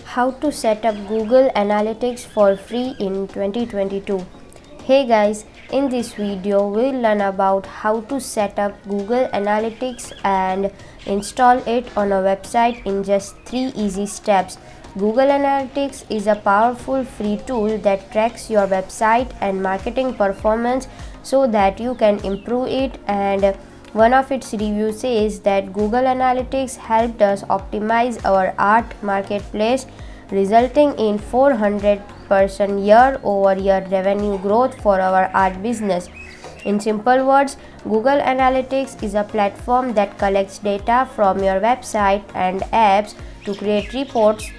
How to set up Google Analytics for free in 2022. Hey guys, in this video we'll learn about how to set up Google Analytics and install it on a website in just 3 easy steps. Google Analytics is a powerful free tool that tracks your website and marketing performance so that you can improve it, and one of its reviews says that Google Analytics helped us optimize our art marketplace, resulting in 400% year-over-year revenue growth for our art business. In simple words, Google Analytics is a platform that collects data from your website and apps to create reports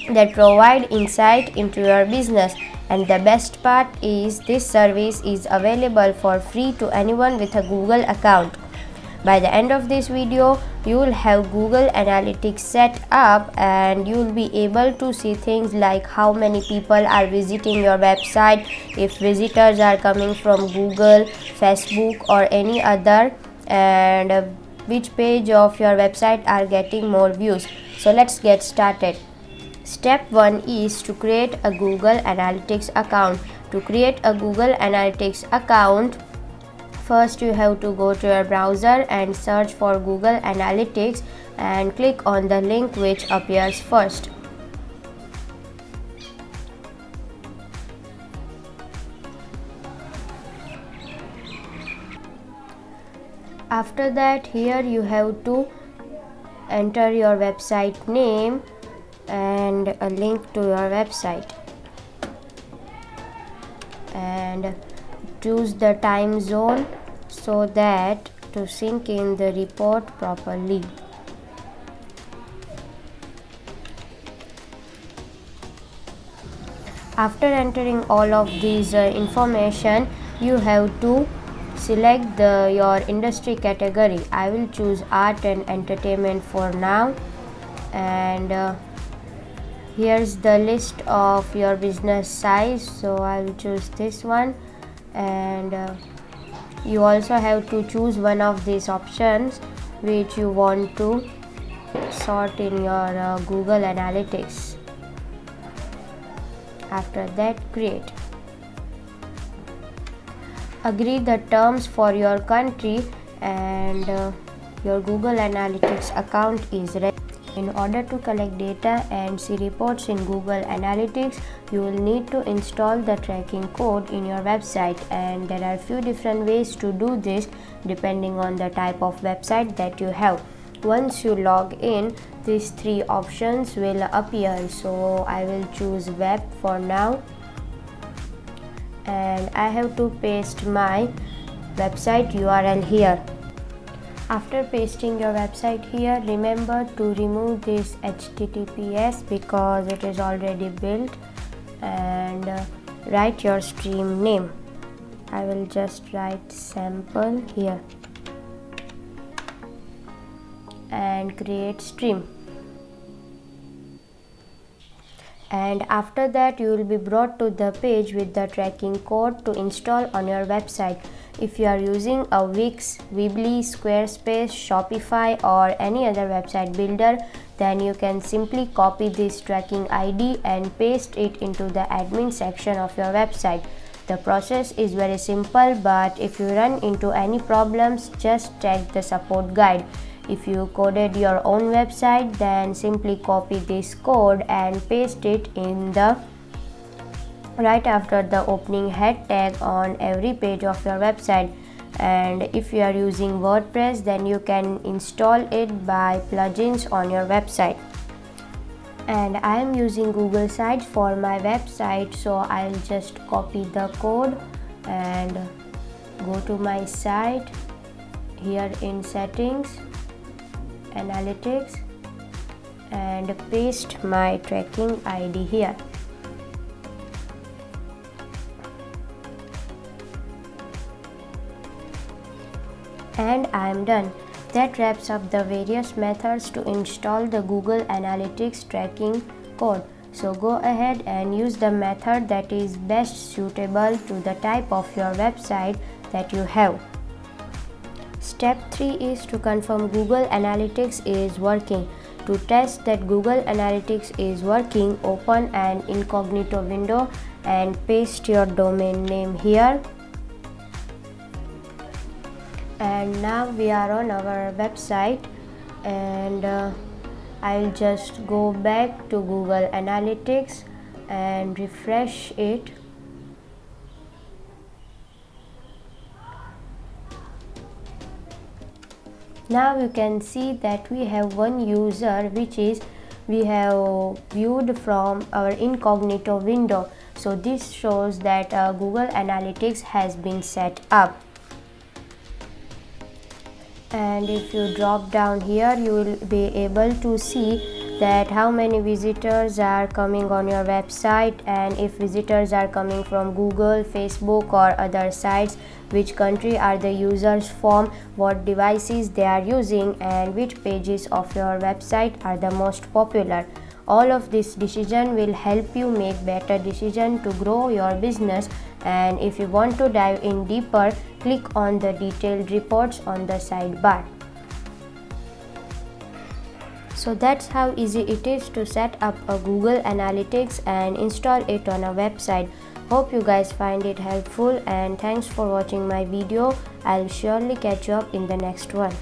that provide insight into your business. And the best part is this service is available for free to anyone with a Google account. By the end of this video, you will have Google Analytics set up and you will be able to see things like how many people are visiting your website, if visitors are coming from Google, Facebook or any other, and which page of your website are getting more views. So let's get started. Step 1 is to create a Google Analytics account. To create a Google Analytics account, first you have to go to your browser and search for Google Analytics and click on the link which appears first. After that, here you have to enter your website name and a link to your website, and choose the time zone so that to sync in the report properly. After entering all of these information, you have to select your industry category. I will choose art and entertainment for now, and here's the list of your business size, so I will choose this one. And you also have to choose one of these options which you want to sort in your Google Analytics. After that, create. Agree the terms for your country, and your Google Analytics account is ready. In order to collect data and see reports in Google Analytics, you will need to install the tracking code in your website, and there are few different ways to do this depending on the type of website that you have. Once you log in, these 3 options will appear, so I will choose web for now, and I have to paste my website URL here. After pasting your website here, remember to remove this HTTPS because it is already built, and write your stream name. I will just write sample here and create stream. And after that, you will be brought to the page with the tracking code to install on your website. If you are using a Wix, Weebly, Squarespace, Shopify or any other website builder, then you can simply copy this tracking ID and paste it into the admin section of your website. The process is very simple, but if you run into any problems, just check the support guide. If you coded your own website, then simply copy this code and paste it in the right after the opening head tag on every page of your website. And if you are using WordPress, then you can install it by plugins on your website. And I am using Google Sites for my website, so I'll just copy the code and go to my site, here in settings, analytics, and paste my tracking ID here. And I am done. That wraps up the various methods to install the Google Analytics tracking code. So go ahead and use the method that is best suitable to the type of your website that you have. Step 3 is to confirm Google Analytics is working. To test that Google Analytics is working, open an incognito window and paste your domain name here. And now we are on our website, and I'll just go back to Google Analytics and refresh it. Now you can see that we have one user, which is we have viewed from our incognito window. So this shows that Google Analytics has been set up. And if you drop down here, you will be able to see that how many visitors are coming on your website, and if visitors are coming from Google, Facebook or other sites, which country are the users from, what devices they are using, and which pages of your website are the most popular. All of this decision will help you make better decision to grow your business. And if you want to dive in deeper, click on the detailed reports on the sidebar. So that's how easy it is to set up a Google Analytics and install it on a website. Hope you guys find it helpful, and thanks for watching my video. I'll surely catch you up in the next one.